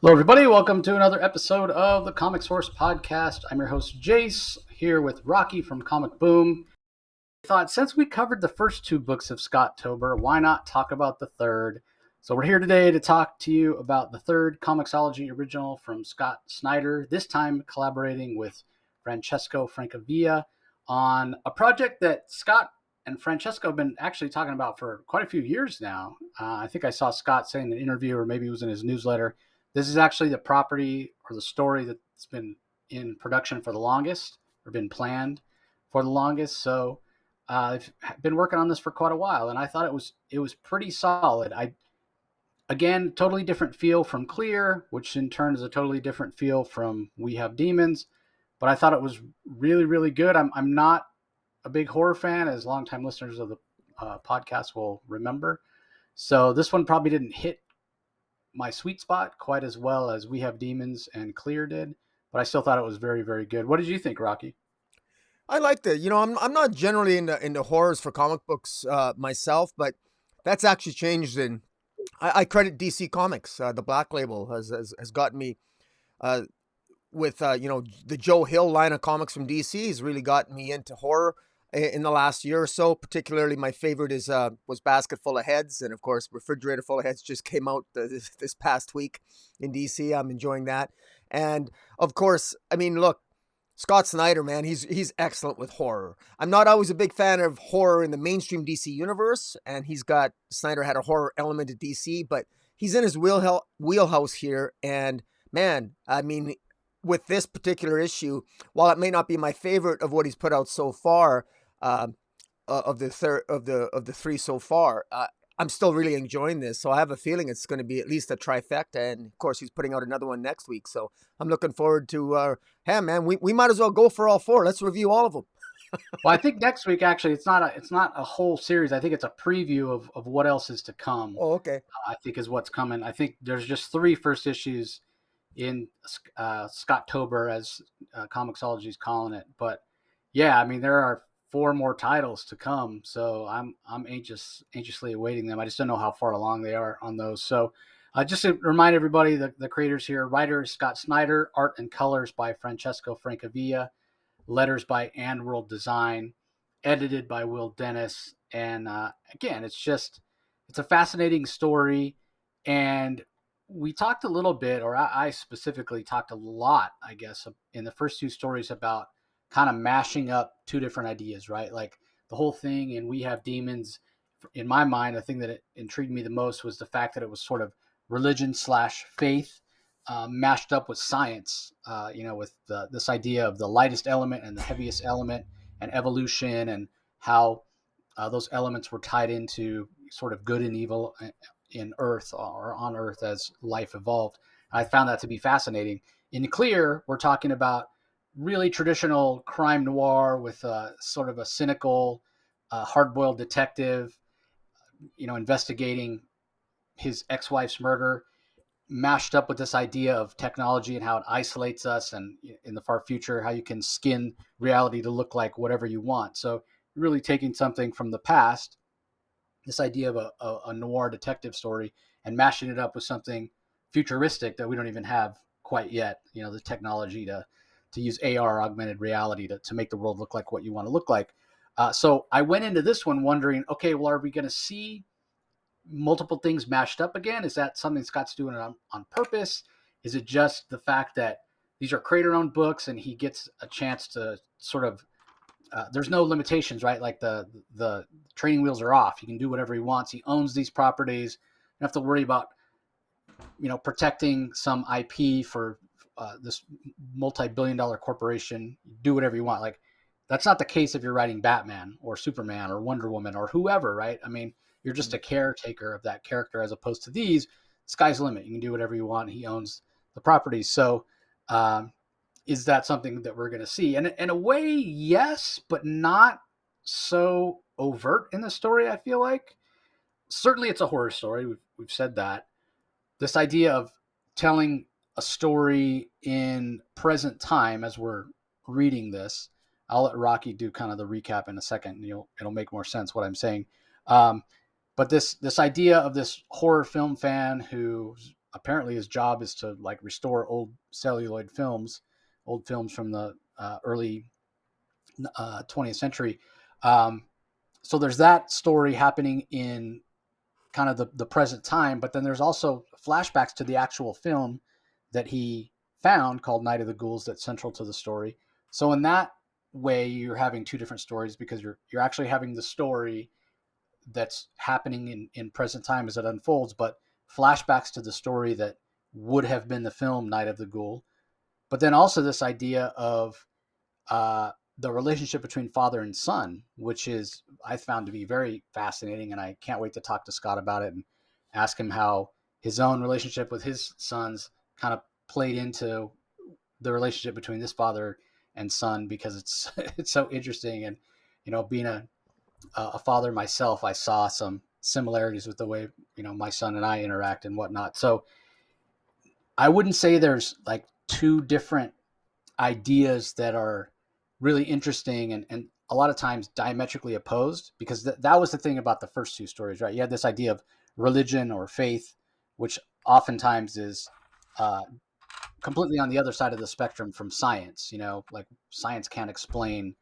Hello, everybody. Welcome to another episode of the Comic Source Podcast. I'm your host, Jace, here with Rocky from Comic Boom. I thought since we covered the first two books of Scott Tober, why not talk about the third? So we're here today to talk to you about the third ComiXology original from Scott Snyder, this time collaborating with Francesco Francavilla on a project that Scott and Francesco have been actually talking about for quite a few years now. I think I saw Scott say in an interview, or maybe it was in his newsletter, this is actually the property or the story that's been in production for the longest, or been planned for the longest. So I've been working on this for quite a while, and I thought it was pretty solid. I Again, totally different feel from Clear, which in turn is a totally different feel from We Have Demons. But I thought it was really, really good. I'm not a big horror fan, as longtime listeners of the podcast will remember. So this one probably didn't hit my sweet spot quite as well as We Have Demons and Clear did, but I still thought it was very, very good. What did you think, Rocky? I liked it. I'm not generally into horrors for comic books myself, but that's actually changed. And I credit DC Comics. The Black Label has gotten me uh, with the Joe Hill line of comics from DC. Has really gotten me into horror in the last year or so. Particularly, my favorite is was Basket Full of Heads, and of course, Refrigerator Full of Heads just came out this past week in DC. I'm enjoying that, and of course, I mean, look. Scott Snyder, man, he's excellent with horror. I'm not always a big fan of horror in the mainstream DC universe, and Snyder had a horror element to DC, but he's in his wheelhouse here. And man, I mean, with this particular issue, while it may not be my favorite of what he's put out so far, um, of the third of the three so far, I'm still really enjoying this. So I have a feeling it's going to be at least a trifecta. And of course, he's putting out another one next week. So I'm looking forward to. Hey, man, we might as well go for all four. Let's review all of them. Well, I think next week actually it's not a whole series. I think it's a preview of what else is to come. Oh, okay. I think is what's coming. I think there's just three first issues in Scott Tober, as Comixology is calling it. But yeah, I mean there are four more titles to come, so I'm anxiously awaiting them. I just don't know how far along they are on those. So just to remind everybody, the creators here: writer is Scott Snyder, art and colors by Francesco Francavilla, letters by And World Design, edited by Will Dennis. And again, it's a fascinating story. And we talked a little bit, or I specifically talked a lot, I guess, in the first two stories about kind of mashing up two different ideas, right? Like the whole thing in We Have Demons, in my mind, the thing that it intrigued me the most was the fact that it was sort of religion slash faith mashed up with science, with this idea of the lightest element and the heaviest element and evolution and how those elements were tied into sort of good and evil in Earth or on Earth as life evolved. I found that to be fascinating. In Clear, we're talking about really traditional crime noir with sort of a cynical, hard-boiled detective, investigating his ex-wife's murder, mashed up with this idea of technology and how it isolates us, and in the far future how you can skin reality to look like whatever you want. So really taking something from the past, this idea of a noir detective story, and mashing it up with something futuristic that we don't even have quite yet, the technology to use AR, augmented reality, to make the world look like what you want to look like. So I went into this one wondering, okay, well, are we going to see multiple things mashed up again? Is that something Scott's doing on purpose? Is it just the fact that these are creator-owned books and he gets a chance to sort of there's no limitations, right? Like the training wheels are off. He can do whatever he wants. He owns these properties. You don't have to worry about protecting some IP for this multi-billion-dollar corporation. Do whatever you want. Like that's not the case if you're writing Batman or Superman or Wonder Woman or whoever, right? I mean, you're just a caretaker of that character, as opposed to these. Sky's the limit. You can do whatever you want. He owns the properties. So is that something that we're going to see? And in a way, yes, but not so overt in the story, I feel like. Certainly it's a horror story. We've said that. This idea of telling a story in present time as we're reading this. I'll let Rocky do kind of the recap in a second. And it'll make more sense what I'm saying. But this idea of this horror film fan who's apparently his job is to like restore old celluloid films, old films from the early 20th century. Um, so there's that story happening in kind of the present time, but then there's also flashbacks to the actual film that he found called Night of the Ghouls that's central to the story. So in that way, you're having two different stories because you're actually having the story that's happening in present time as it unfolds, but flashbacks to the story that would have been the film Night of the Ghoul. But then also this idea of the relationship between father and son, which is I found to be very fascinating, and I can't wait to talk to Scott about it and ask him how his own relationship with his sons kind of played into the relationship between this father and son, because it's it's so interesting. And being a father myself, I saw some similarities with the way my son and I interact and whatnot. So I wouldn't say there's like two different ideas that are really interesting and a lot of times diametrically opposed, because that was the thing about the first two stories, right? You had this idea of religion or faith, which oftentimes is uh, completely on the other side of the spectrum from science. Like science can't explain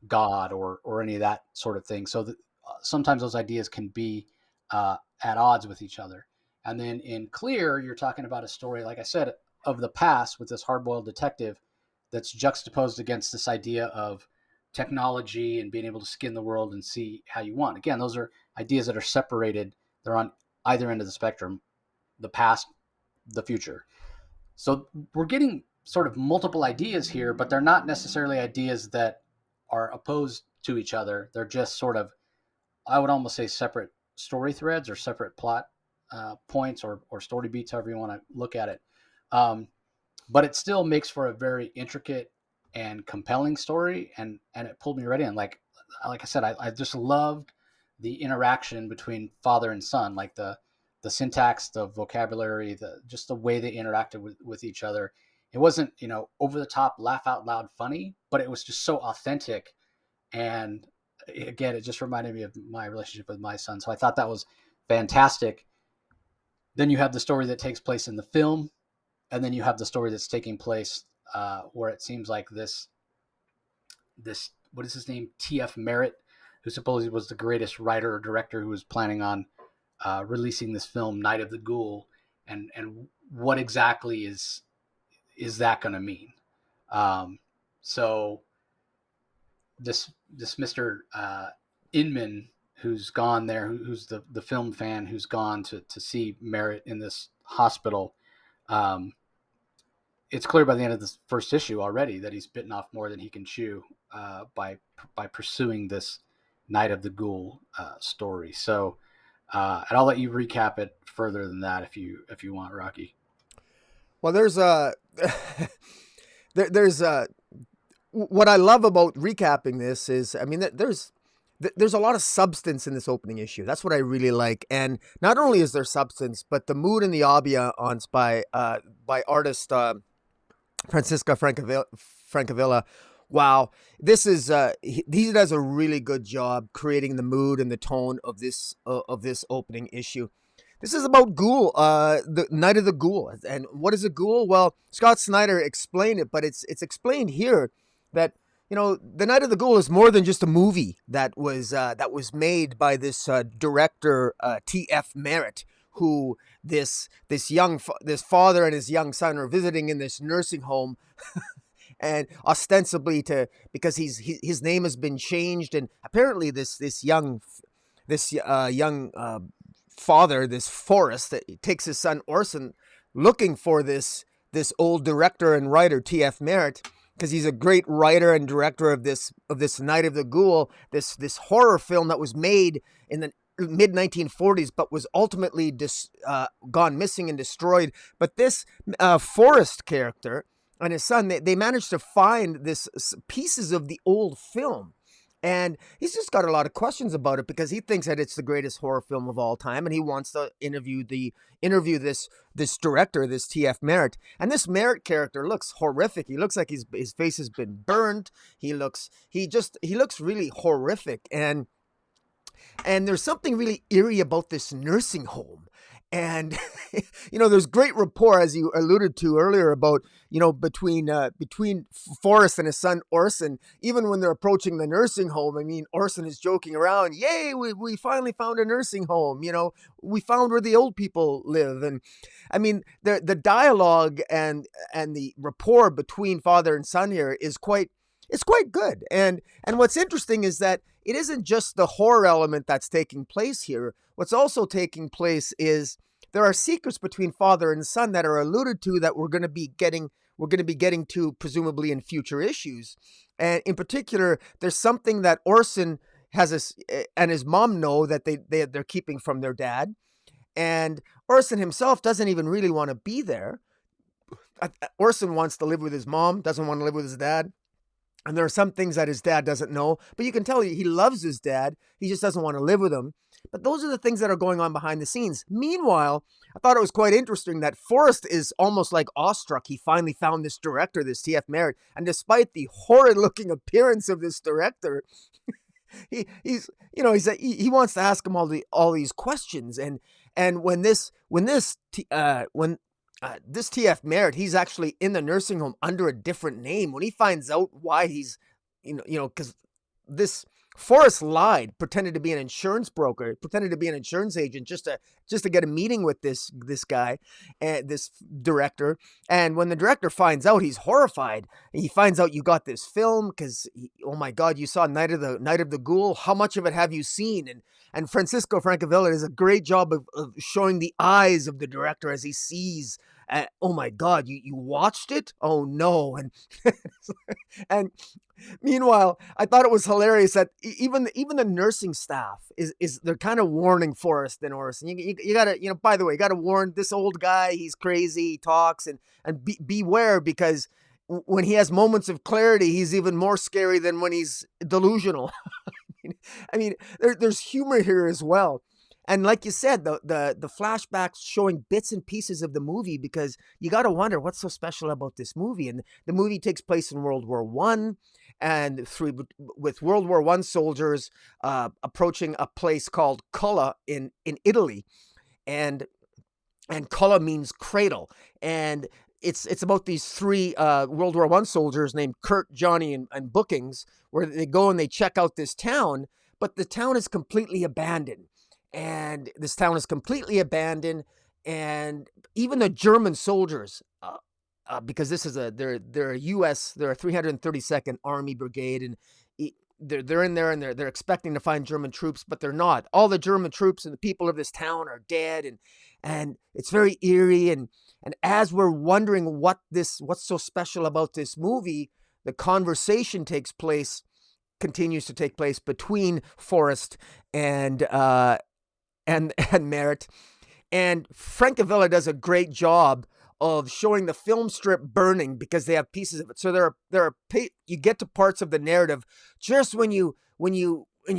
God or any of that sort of thing. So sometimes those ideas can be at odds with each other. And then in Clear, you're talking about a story, like I said, of the past with this hard-boiled detective that's juxtaposed against this idea of technology and being able to skin the world and see how you want. Again, those are ideas that are separated. They're on either end of the spectrum, the past, the future. So we're getting sort of multiple ideas here, but they're not necessarily ideas that are opposed to each other. They're just sort of, I would almost say, separate story threads or separate plot points or story beats, however you want to look at it. Um, but it still makes for a very intricate and compelling story, and it pulled me right in. Like I said, I just loved the interaction between father and son, like the syntax, the vocabulary, just the way they interacted with each other. It wasn't over the top, laugh out loud funny, but it was just so authentic. And again, it just reminded me of my relationship with my son. So I thought that was fantastic. Then you have the story that takes place in the film, and then you have the story that's taking place where it seems like this what is his name, T.F. Merritt, who supposedly was the greatest writer or director, who was planning on releasing this film Night of the Ghoul, and what exactly is that going to mean? So this Mr. Inman, who's gone there, who's the film fan, who's gone to see Merritt in this hospital. Um, it's clear by the end of the first issue already that he's bitten off more than he can chew by pursuing this Night of the Ghoul story. So, and I'll let you recap it further than that if you want, Rocky. Well, there's a there's a what I love about recapping this is, I mean, there's a lot of substance in this opening issue. That's what I really like. And not only is there substance, but the mood and the ambiance by artist Francesco Francavilla. Wow, this is he does a really good job creating the mood and the tone of this opening issue. This is about Ghoul, the Night of the Ghoul. And what is a Ghoul? Well, Scott Snyder explained it, but it's explained here that the Night of the Ghoul is more than just a movie that was made by this director T.F. Merritt, who this father and his young son are visiting in this nursing home, and ostensibly because his name has been changed, and apparently this young father, this Forrest, that takes his son Orson looking for this old director and writer T.F. Merritt, because he's a great writer and director of this Night of the Ghoul, this horror film that was made in the mid 1940s, but was ultimately gone missing and destroyed. But this Forrest character and his son, they managed to find this pieces of the old film. And he's just got a lot of questions about it, because he thinks that it's the greatest horror film of all time, and he wants to interview this director, this T.F. Merritt. And this Merritt character looks horrific. He looks like his face has been burned. He looks really horrific. And there's something really eerie about this nursing home. And there's great rapport, as you alluded to earlier, about between Forrest and his son Orson. Even when they're approaching the nursing home, I mean, Orson is joking around, "Yay, we finally found a nursing home. We found where the old people live." And I mean, the dialogue and the rapport between father and son here is quite good. And what's interesting is that it isn't just the horror element that's taking place here. What's also taking place is there are secrets between father and son that are alluded to that we're going to be getting to presumably in future issues. And in particular, there's something that Orson and his mom know that they're keeping from their dad. And Orson himself doesn't even really want to be there. Orson wants to live with his mom, doesn't want to live with his dad. And there are some things that his dad doesn't know, but you can tell he loves his dad. He just doesn't want to live with him. But those are the things that are going on behind the scenes. Meanwhile, I thought it was quite interesting that Forrest is almost like awestruck. He finally found this director, this T.F. Merritt. And despite the horrid looking appearance of this director, he wants to ask him all these questions. And when this T.F. Merritt, he's actually in the nursing home under a different name. When he finds out why he's, because this Forrest lied, pretended to be an insurance broker, pretended to be an insurance agent just to get a meeting with this guy, this director. And when the director finds out, he's horrified. He finds out you got this film because, oh my God, you saw Night of the Ghoul. How much of it have you seen? And Francesco Francavilla does a great job of showing the eyes of the director as he sees. Oh my God, you watched it? Oh no. And meanwhile, I thought it was hilarious that even the nursing staff is they're kind of warning Forrest and Orson. You gotta, by the way, you gotta warn this old guy. He's crazy, he talks, and beware, because when he has moments of clarity, he's even more scary than when he's delusional. I mean, there's humor here as well. And like you said, the flashbacks showing bits and pieces of the movie, because you got to wonder what's so special about this movie. And the movie takes place in World War I, and with World War I soldiers approaching a place called Culla in Italy, and Culla means cradle, and it's about these three World War I soldiers named Kurt, Johnny, and Bookings, where they go and they check out this town, but the town is completely abandoned. And this town is completely abandoned, and even the German soldiers, because this is they're a U.S. they're a 332nd Army Brigade, and they're in there and they're expecting to find German troops, but they're not. All the German troops and the people of this town are dead, and it's very eerie. And as we're wondering what's so special about this movie, the conversation continues to take place between Forrest and Merritt. And Francavilla does a great job of showing the film strip burning, because they have pieces of it. So you get to parts of the narrative just when you're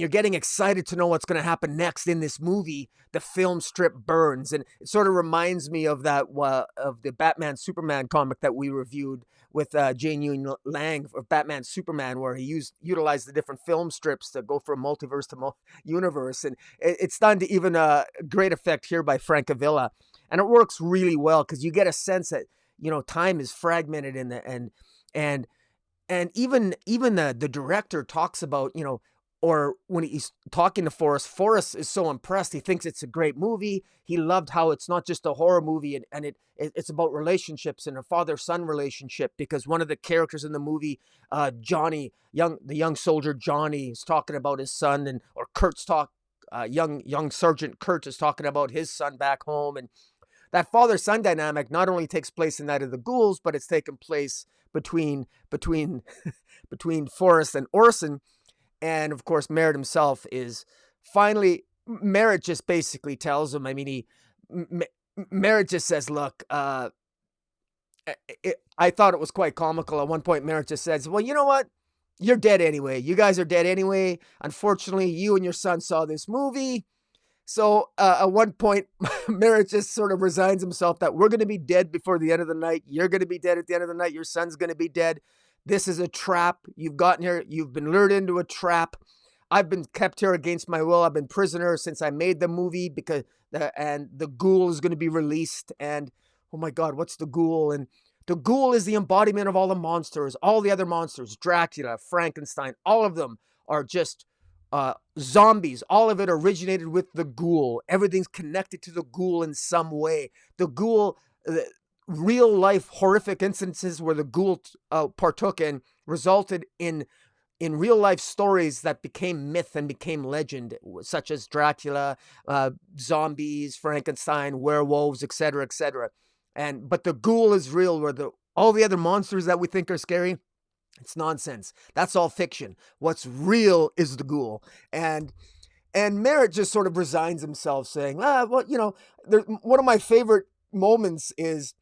getting excited to know what's going to happen next in this movie, the film strip burns. And it sort of reminds me of of the Batman Superman comic that we reviewed with Jane Yuen Lang of Batman Superman, where he utilized the different film strips to go from multiverse to universe. And it's done to even great effect here by Francavilla. And it works really well, because you get a sense that, time is fragmented and even the director talks about, or when he's talking to Forrest is so impressed. He thinks it's a great movie. He loved how it's not just a horror movie, and it's about relationships and a father-son relationship, because one of the characters in the movie, Johnny, the young soldier Johnny, is talking about his son, or Kurt's young Sergeant Kurt is talking about his son back home. And that father-son dynamic not only takes place in Night of the Ghouls, but it's taken place between Forrest and Orson. And of course, Merritt himself is finally, Merritt just basically tells him, Merritt just says, look, I thought it was quite comical. At one point, Merritt just says, well, you know what? You're dead anyway. You guys are dead anyway. Unfortunately, you and your son saw this movie. So at one point, Merritt just sort of resigns himself that we're going to be dead before the end of the night. You're going to be dead at the end of the night. Your son's going to be dead. This is a trap. You've gotten here. You've been lured into a trap. I've been kept here against my will. I've been prisoner since I made the movie because the Ghoul is going to be released. And oh my God, what's the Ghoul? And the Ghoul is the embodiment of all the monsters, all the other monsters, Dracula, Frankenstein, all of them are just zombies. All of it originated with the Ghoul. Everything's connected to the Ghoul in some way. The Ghoul, real life horrific instances where the Ghoul partook in resulted in real life stories that became myth and became legend, such as Dracula, zombies, Frankenstein, werewolves, etc., etc. But the Ghoul is real, where all the other monsters that we think are scary, it's nonsense. That's all fiction. What's real is the Ghoul. And Merritt just sort of resigns himself, saying, well, one of my favorite moments is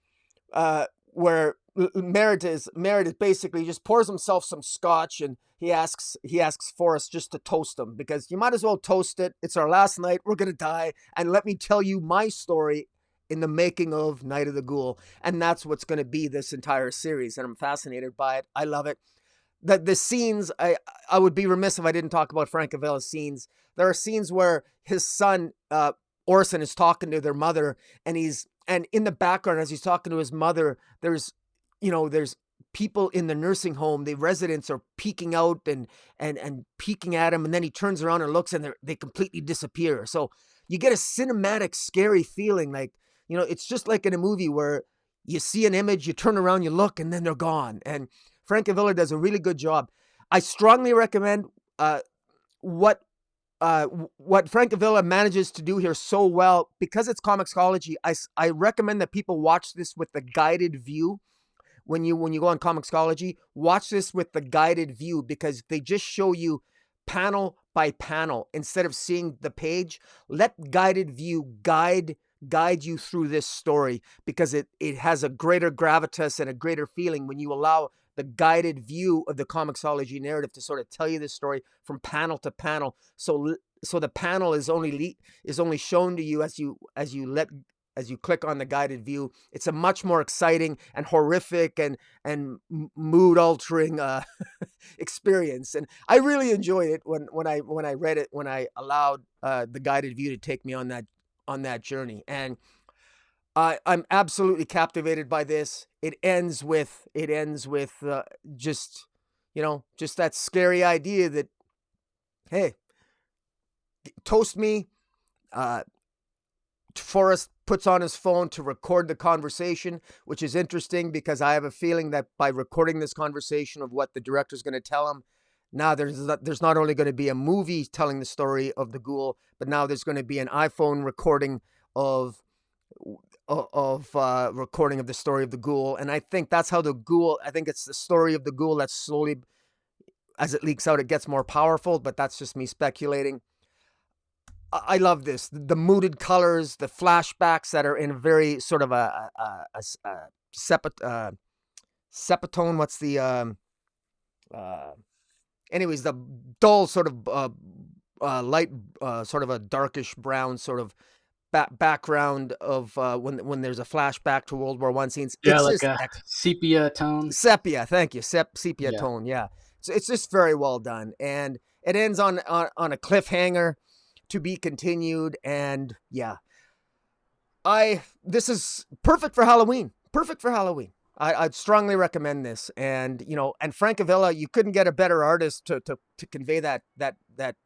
where Merritt is basically just pours himself some scotch, and he asks Forrest just to toast him, because you might as well toast it. It's our last night. We're going to die. And let me tell you my story in the making of Night of the Ghoul. And that's what's going to be this entire series. And I'm fascinated by it. I love it. The scenes, I would be remiss if I didn't talk about Francavilla's scenes. There are scenes where his son, Orson, is talking to their mother, and in the background, as he's talking to his mother, there's people in the nursing home, the residents are peeking out and peeking at him. And then he turns around and looks, and they completely disappear. So you get a cinematic, scary feeling. Like, it's just like in a movie where you see an image, you turn around, you look, and then they're gone. And Francavilla does a really good job. I strongly recommend what Francavilla manages to do here so well, because it's ComiXology. I recommend that people watch this with the guided view. When you go on ComiXology, watch this with the guided view, because they just show you panel by panel instead of seeing the page. Let guided view guide you through this story, because it has a greater gravitas and a greater feeling when you allow the guided view of the ComiXology narrative to sort of tell you this story from panel to panel. So the panel is only shown to you as you click on the guided view. It's a much more exciting and horrific and mood altering experience. And I really enjoyed it when I read it, when I allowed the guided view to take me on that journey. And I'm absolutely captivated by this. It ends with just that scary idea that, hey, toast me. Forrest puts on his phone to record the conversation, which is interesting, because I have a feeling that by recording this conversation of what the director's going to tell him, now there's not only going to be a movie telling the story of the Ghoul, but now there's going to be an iPhone recording of recording of the story of the Ghoul. And I think that's how I think it's the story of the Ghoul that slowly, as it leaks out, it gets more powerful, but that's just me speculating. I love this. The mooded colors, the flashbacks that are in a very sort of a sepatone. What's the anyways, the dull sort of light, sort of a darkish brown sort of background of when there's a flashback to World War I scenes. Yeah, It's like just a sepia tone. Sepia, thank you. Sepia tone, yeah. So it's just very well done, and it ends on a cliffhanger to be continued. And yeah, this is perfect for Halloween. Perfect for Halloween. I'd strongly recommend this. And and Francavilla, you couldn't get a better artist to convey that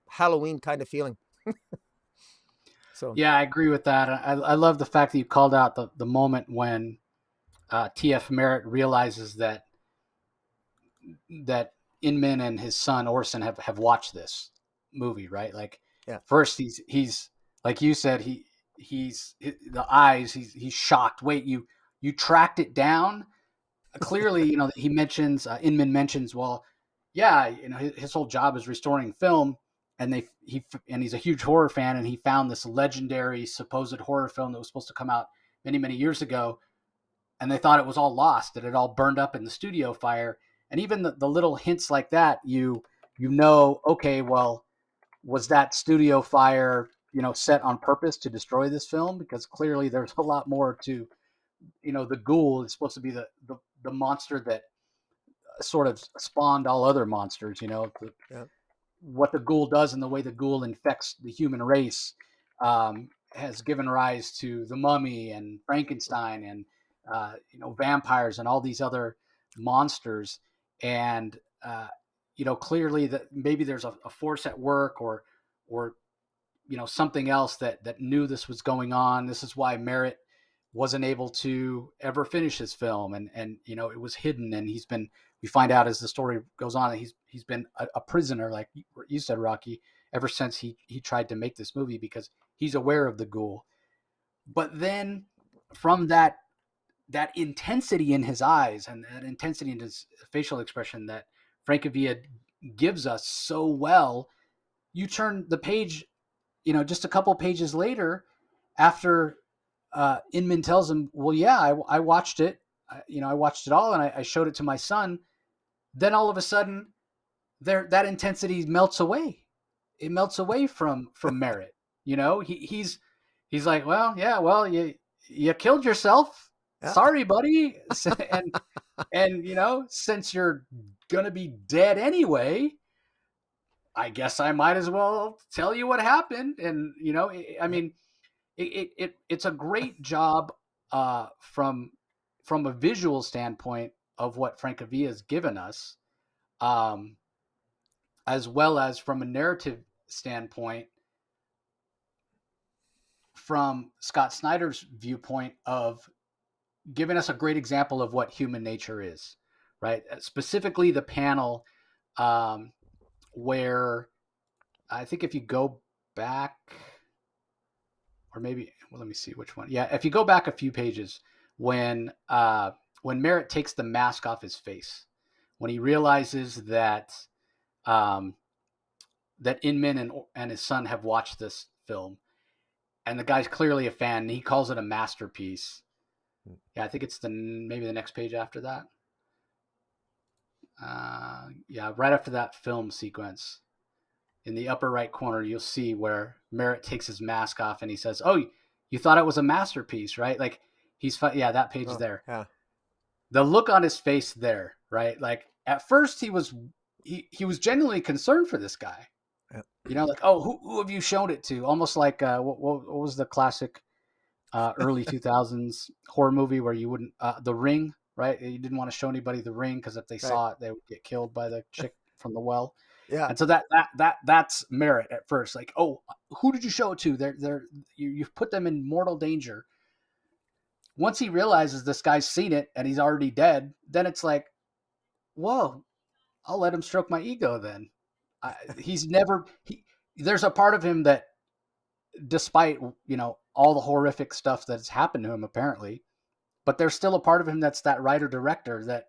Halloween kind of feeling. So Yeah, I agree with that. I love the fact that you called out the moment when T.F. Merritt realizes that Inman and his son Orson have watched this movie, right? Like, yeah. First he's like you said, he's the eyes, he's shocked. Wait, you tracked it down? Clearly, he mentions Inman mentions, well, yeah, his whole job is restoring film, and he's a huge horror fan, and he found this legendary supposed horror film that was supposed to come out many, many years ago, and they thought it was all lost, that it all burned up in the studio fire. And even the little hints like that, okay, well, was that studio fire, set on purpose to destroy this film? Because clearly there's a lot more to, the Ghoul is supposed to be the monster that sort of spawned all other monsters, Yeah. what the ghoul does and the way the ghoul infects the human race has given rise to the Mummy and Frankenstein and vampires and all these other monsters. And clearly that maybe there's a force at work, or something else that knew this was going on. This is why Merritt wasn't able to ever finish his film, and it was hidden, and we find out as the story goes on that he's been a prisoner, like you said, Rocky, ever since he tried to make this movie, because he's aware of the ghoul. But then from that intensity in his eyes and that intensity in his facial expression that Francavilla gives us so well, you turn the page, just a couple pages later, after Inman tells him, well, yeah, I watched it. I watched it all, and I showed it to my son. Then all of a sudden, that intensity melts away. It melts away from Merritt. He's like, well, yeah, well, you killed yourself. Yeah. Sorry, buddy. And since you're gonna be dead anyway, I guess I might as well tell you what happened. And I mean, it's a great job from a visual standpoint of what Francavilla has given us, um, as well as from a narrative standpoint, from Scott Snyder's viewpoint of giving us a great example of what human nature is, right? Specifically, the panel where I think if you go back, or maybe, well, let me see which one. Yeah, if you go back a few pages, when Merritt takes the mask off his face, when he realizes that that Inman and his son have watched this film, and the guy's clearly a fan, and he calls it a masterpiece. Yeah, I think it's maybe the next page after that. Yeah, right after that film sequence, in the upper right corner, you'll see where Merritt takes his mask off and he says, "Oh, you thought it was a masterpiece, right?" Like yeah, that page there. Yeah. The look on his face there, right? Like at first he was genuinely concerned for this guy. Yeah. Like, oh, who have you shown it to? Almost like what was the classic early 2000s horror movie where you wouldn't The Ring, right? You didn't want to show anybody The Ring because if they Right. saw it, they would get killed by the chick from the well. Yeah. And so that's Merritt at first. Like, oh, who did you show it to? You've put them in mortal danger. Once he realizes this guy's seen it and he's already dead, then it's like, whoa, I'll let him stroke my ego then. There's a part of him that, despite, all the horrific stuff that's happened to him apparently, but there's still a part of him that's that writer director that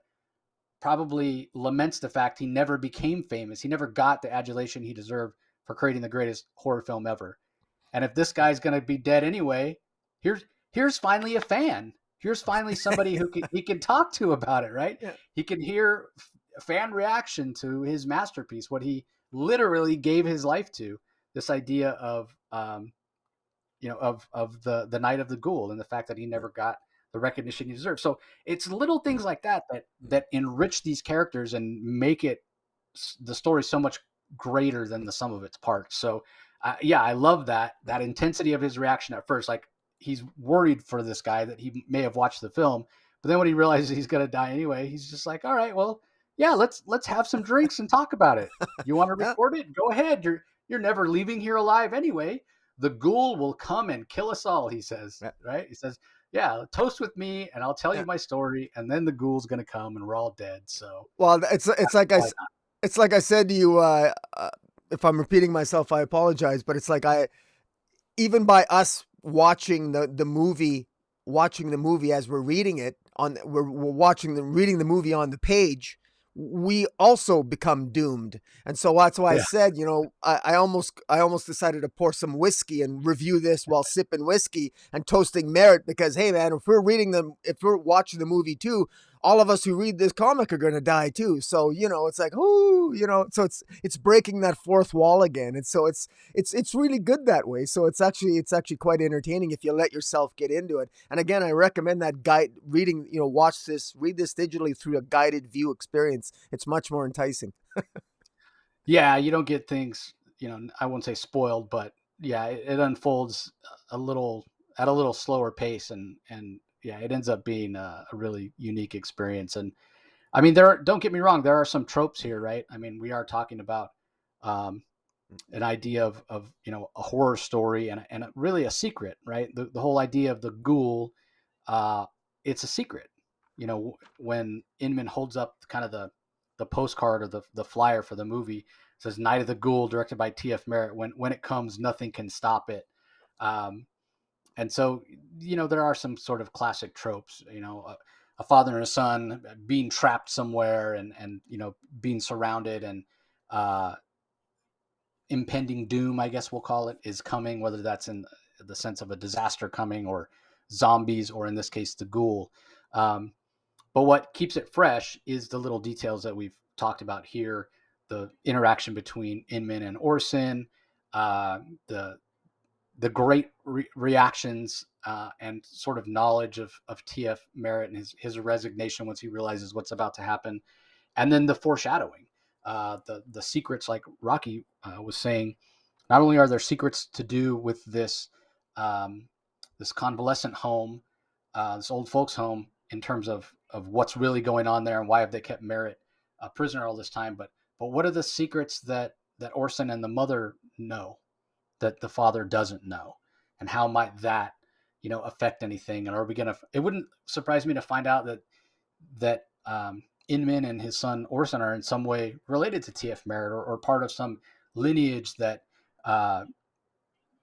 probably laments the fact he never became famous. He never got the adulation he deserved for creating the greatest horror film ever. And if this guy's going to be dead anyway, here's finally a fan. Here's finally somebody who he can talk to about it, right? Yeah. He can hear fan reaction to his masterpiece, what he literally gave his life to. This idea of the Night of the Ghoul, and the fact that he never got the recognition he deserves. So it's little things like that enrich these characters and make the story so much greater than the sum of its parts. So I love that intensity of his reaction at first. Like, he's worried for this guy that he may have watched the film, but then when he realizes he's going to die anyway, he's just like, all right, well, yeah, let's have some drinks and talk about it. You want to record it? Go ahead. You're never leaving here alive anyway. The ghoul will come and kill us all, he says, right? He says, yeah, toast with me and I'll tell you my story, and then the ghoul's going to come and we're all dead. So, well, it's like I said to you, if I'm repeating myself, I apologize, but it's like even by us watching the movie as we're reading it we're reading the movie on the page, we also become doomed. And so that's why I said, I almost decided to pour some whiskey and review this while sipping whiskey and toasting Merritt, because, hey man, if we're watching the movie too, all of us who read this comic are going to die too. So, it's like, so it's breaking that fourth wall again. And so it's really good that way. So it's actually quite entertaining if you let yourself get into it. And again, I recommend that read this digitally through a guided view experience. It's much more enticing. Yeah, you don't get things, I won't say spoiled, but yeah, it unfolds a little at a little slower pace, and yeah, it ends up being a really unique experience. And I mean, don't get me wrong, there are some tropes here, right? I mean, we are talking about um, an idea of a horror story and really a secret, right? The whole idea of the ghoul, uh, it's a secret. When Inman holds up kind of the postcard or the flyer for the movie, it says Night of the Ghoul, directed by T.F. Merritt. When it comes, nothing can stop it. Um, and so, there are some sort of classic tropes. A father and a son being trapped somewhere, and being surrounded, and uh, impending doom, I guess we'll call it, is coming, whether that's in the sense of a disaster coming, or zombies, or in this case, the ghoul. Um, but what keeps it fresh is the little details that we've talked about here, the interaction between Inman and Orson, uh, the the great reactions, and sort of knowledge of T.F. Merritt and his resignation once he realizes what's about to happen, and then the foreshadowing, the secrets, like Rocky was saying. Not only are there secrets to do with um, this convalescent home, this old folks home, in terms of what's really going on there and why have they kept Merritt a prisoner all this time, but what are the secrets that Orson and the mother know that the father doesn't know, and how might that affect anything? And are we gonna? It wouldn't surprise me to find out that Inman and his son Orson are in some way related to T.F. Merritt, or part of some lineage that uh,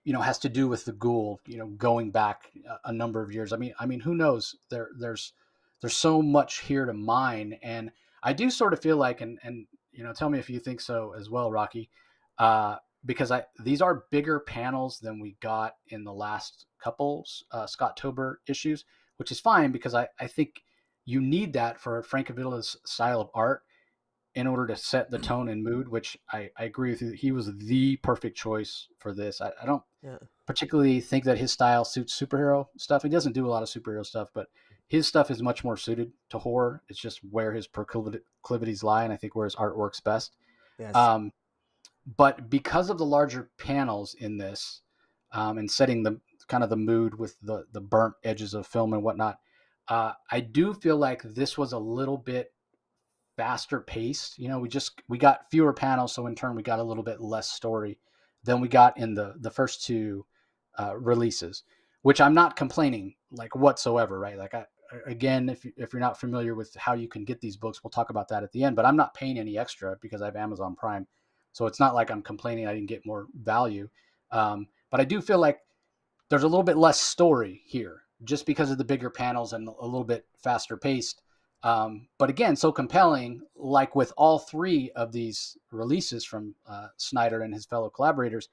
has to do with the ghoul, going back a number of years. I mean, who knows? There's so much here to mine, and I do sort of feel like, and tell me if you think so as well, Rocky, uh, because these are bigger panels than we got in the last couple Scott Tober issues, which is fine because I think you need that for Francavilla's style of art in order to set the tone and mood, which I agree with you. He was the perfect choice for this. I don't Yeah. particularly think that his style suits superhero stuff. He doesn't do a lot of superhero stuff, but his stuff is much more suited to horror. It's just where his proclivities lie, and I think where his art works best. Yes. Um, but because of the larger panels in this, and setting the kind of the mood with the burnt edges of film and whatnot, I do feel like this was a little bit faster paced. We got fewer panels, so in turn we got a little bit less story than we got in the first two releases, which I'm not complaining like whatsoever, right? Like again, if you're not familiar with how you can get these books, we'll talk about that at the end. But I'm not paying any extra because I have Amazon Prime, so it's not like I'm complaining I didn't get more value. But I do feel like there's a little bit less story here just because of the bigger panels and a little bit faster paced. But again, so compelling, like with all three of these releases from Snyder and his fellow collaborators,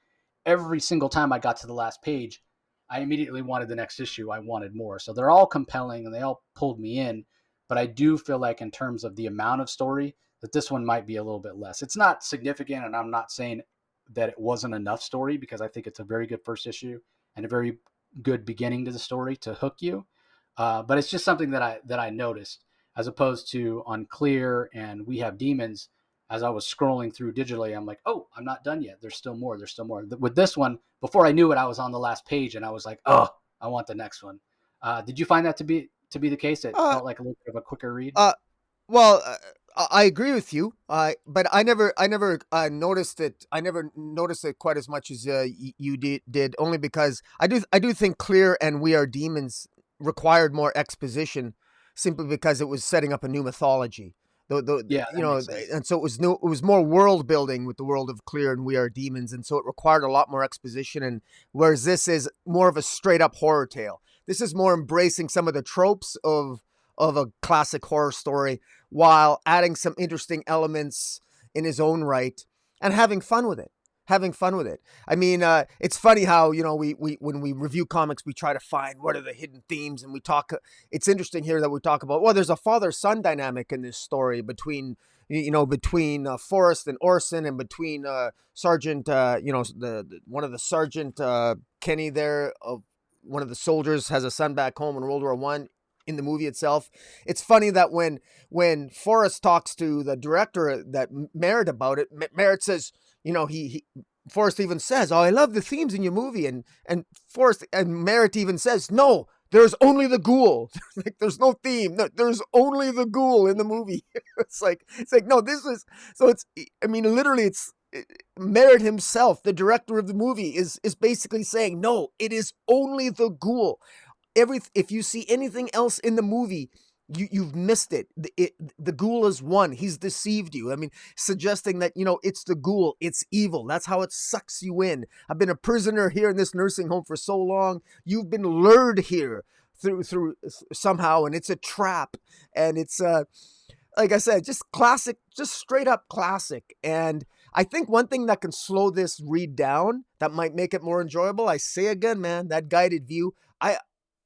every single time I got to the last page, I immediately wanted the next issue. I wanted more. So they're all compelling and they all pulled me in. But I do feel like, in terms of the amount of story, that this one might be a little bit less. It's not significant, and I'm not saying that it wasn't enough story, because I think it's a very good first issue and a very good beginning to the story to hook you. But it's just something that I noticed, as opposed to on Clear and We Have Demons. As I was scrolling through digitally, I'm like, oh, I'm not done yet. There's still more. There's still more. With this one, before I knew it, I was on the last page, and I was like, oh, I want the next one. Did you find that to be the case? It Uh, felt like a little bit of a quicker read. uh, well, I agree with you. But I never noticed it. I never noticed it quite as much as you did. Only because I do think Clear and We Are Demons required more exposition, simply because it was setting up a new mythology. Yeah, You that know, makes sense. and so it was new. It was more world building with the world of Clear and We Are Demons, and so it required a lot more exposition. And whereas this is more of a straight up horror tale, this is more embracing some of the tropes of a classic horror story, while adding some interesting elements in his own right and having fun with it. Having fun with it. I mean, it's funny how we when we review comics, we try to find what are the hidden themes, and we talk. It's interesting here that we talk about. Well, there's a father-son dynamic in this story between Forrest and Orson, and between Sergeant, the one of the Sergeant Kenny there of one of the soldiers has a son back home in World War I. in the movie itself. It's funny that when Forrest talks to the director, that Merritt, about it, Merritt says, he Forrest even says, "Oh, I love the themes in your movie," and Forrest and Merritt even says, "No, there's only the ghoul." Like, there's no theme. No, there's only the ghoul in the movie. It's like no, this is so. I mean, literally, Merritt himself, the director of the movie, is basically saying, no, it is only the ghoul. If you see anything else in the movie, you've missed it. The ghoul is one. He's deceived you. I mean, suggesting that, it's the ghoul. It's evil. That's how it sucks you in. I've been a prisoner here in this nursing home for so long. You've been lured here through somehow, and it's a trap. And it's like I said, just classic, just straight up classic. And I think one thing that can slow this read down, that might make it more enjoyable, I say again, man, that guided view.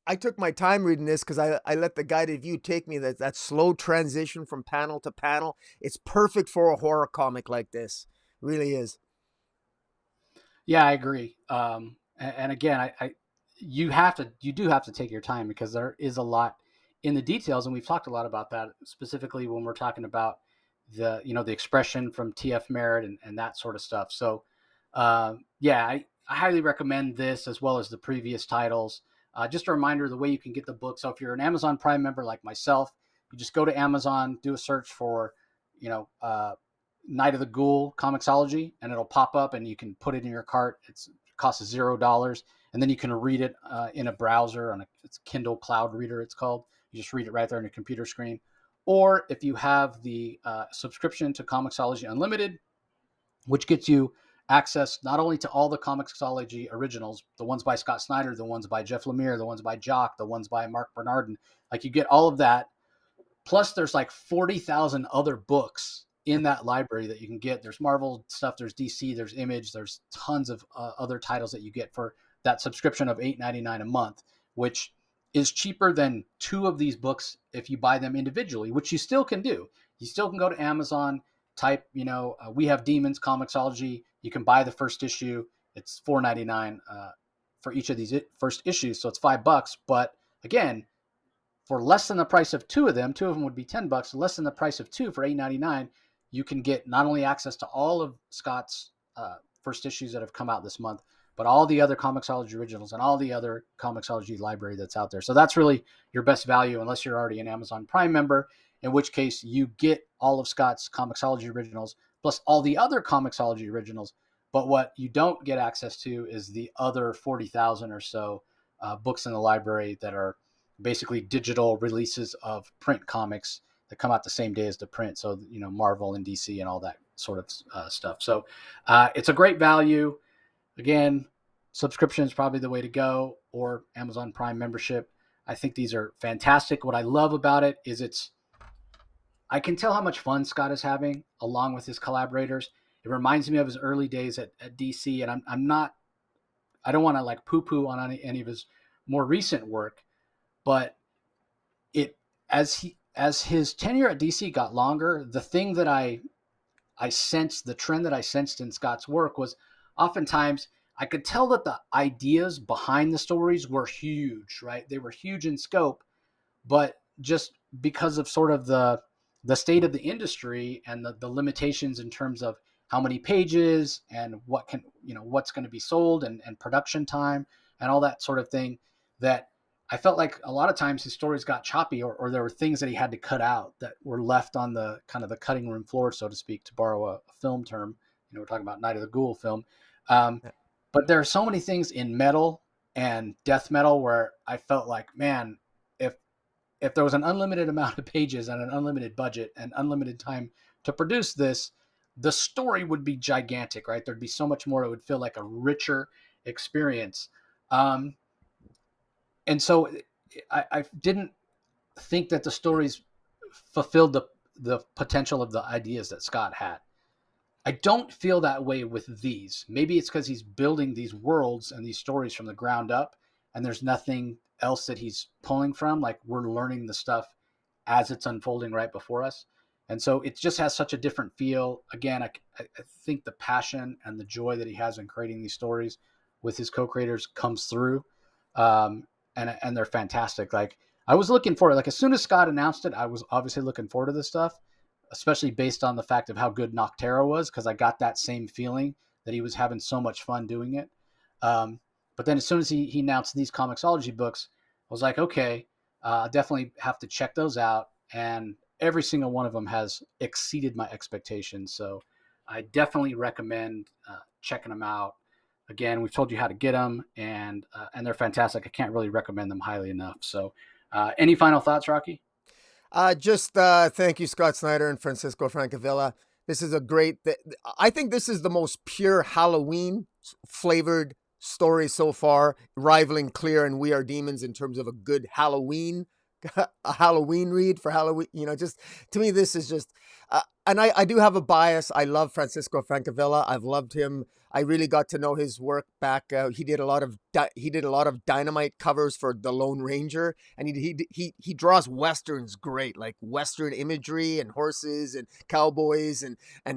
I took my time reading this because I let the guided view take me, that slow transition from panel to panel. It's perfect for a horror comic like this. It really is. Yeah, I agree. And again, you do have to take your time, because there is a lot in the details, and we've talked a lot about that, specifically when we're talking about the expression from T.F. Merritt and that sort of stuff. So, yeah, I highly recommend this as well as the previous titles. Just a reminder, the way you can get the book. So if you're an Amazon Prime member like myself, you just go to Amazon, do a search for, Night of the Ghoul ComiXology, and it'll pop up, and you can put it in your cart. It costs $0, and then you can read it in a browser it's Kindle Cloud Reader. It's called. You just read it right there on your computer screen. Or if you have the subscription to ComiXology Unlimited, which gets you access not only to all the ComiXology originals, the ones by Scott Snyder, the ones by Jeff Lemire, the ones by Jock, the ones by Mark Bernardin. Like, you get all of that. Plus, there's like 40,000 other books in that library that you can get. There's Marvel stuff, there's DC, there's Image, there's tons of other titles that you get for that subscription of $8.99 a month, which is cheaper than two of these books if you buy them individually, which you still can do. You still can go to Amazon, type, We Have Demons ComiXology. You can buy the first issue. It's $4.99 for each of these first issues, so it's $5. But again, for less than the price of two of them would be $10, less than the price of two for $8.99, you can get not only access to all of Scott's first issues that have come out this month, but all the other ComiXology originals and all the other ComiXology library that's out there. So that's really your best value, unless you're already an Amazon Prime member, in which case you get all of Scott's ComiXology originals plus all the other ComiXology originals. But what you don't get access to is the other 40,000 or so books in the library that are basically digital releases of print comics that come out the same day as the print. So, Marvel and DC and all that sort of stuff. So it's a great value. Again, subscription is probably the way to go, or Amazon Prime membership. I think these are fantastic. What I love about it is I can tell how much fun Scott is having along with his collaborators. It reminds me of his early days at DC, and I don't want to like poo-poo on any of his more recent work, but as his tenure at DC got longer, the thing that I sensed, the trend that I sensed in Scott's work was, oftentimes I could tell that the ideas behind the stories were huge, right? They were huge in scope, but just because of sort of the state of the industry and the limitations in terms of how many pages and what's going to be sold and production time and all that sort of thing, that I felt like a lot of times his stories got choppy, or there were things that he had to cut out that were left on the kind of the cutting room floor, so to speak, to borrow a film term. We're talking about Night of the Ghoul film. But there are so many things in metal and death metal where I felt like, man, if there was an unlimited amount of pages and an unlimited budget and unlimited time to produce this, the story would be gigantic, right? There'd be so much more. It would feel like a richer experience. And so I didn't think that the stories fulfilled the potential of the ideas that Scott had. I don't feel that way with these. Maybe it's because he's building these worlds and these stories from the ground up, and there's nothing else that he's pulling from. Like, we're learning the stuff as it's unfolding right before us. And so it just has such a different feel. Again, I think the passion and the joy that he has in creating these stories with his co-creators comes through. And they're fantastic. Like, I was looking for it. Like as soon as Scott announced it, I was obviously looking forward to this stuff, especially based on the fact of how good Noctera was, because I got that same feeling that he was having so much fun doing it. Um, but then as soon as he announced these ComiXology books, I was like, okay, I definitely have to check those out. And every single one of them has exceeded my expectations. So I definitely recommend checking them out. Again, we've told you how to get them, and they're fantastic. I can't really recommend them highly enough. So, any final thoughts, Rocky? Just thank you, Scott Snyder and Francesco Francavilla. This is a great. I think this is the most pure Halloween flavored story so far, rivaling Clear and We Are Demons in terms of a good Halloween, a Halloween read for Halloween. You know, just to me, this is just. And I do have a bias. I love Francesco Francavilla. I've loved him. I really got to know his work back. He did a lot of Dynamite covers for The Lone Ranger, and he draws westerns great, like western imagery and horses and cowboys and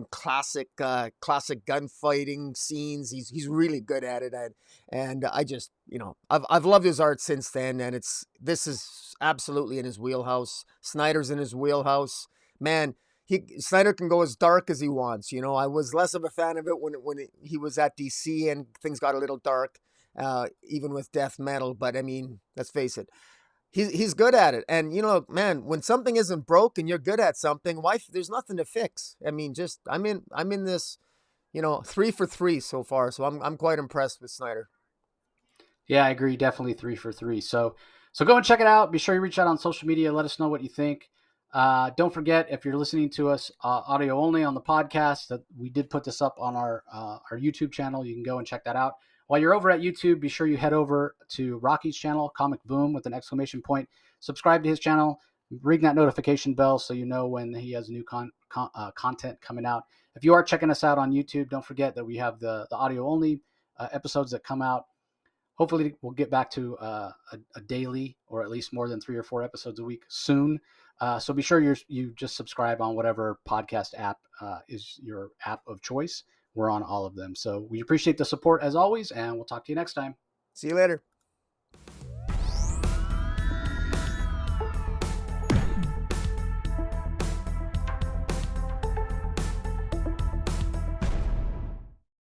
classic gunfighting scenes. He's really good at it, and I just I've loved his art since then, and this is absolutely in his wheelhouse. Snyder's in his wheelhouse, man. Snyder can go as dark as he wants. I was less of a fan of it when he was at DC and things got a little dark, even with death metal. But I mean, let's face it, he's good at it. And man, when something isn't broke and you're good at something, why? There's nothing to fix. I mean, just I'm in this, 3 for 3 so far. So I'm quite impressed with Snyder. Yeah, I agree. Definitely 3 for 3. So go and check it out. Be sure you reach out on social media. Let us know what you think. Don't forget, if you're listening to us audio only on the podcast, that we did put this up on our YouTube channel. You can go and check that out. While you're over at YouTube, be sure you head over to Rocky's channel, Comic Boom with an exclamation point. Subscribe to his channel. Ring that notification bell so you know when he has new content coming out. If you are checking us out on YouTube, don't forget that we have the audio only episodes that come out. Hopefully, we'll get back to a daily or at least more than 3 or 4 episodes a week soon. So be sure you just subscribe on whatever podcast app is your app of choice. We're on all of them. So we appreciate the support as always, and we'll talk to you next time. See you later.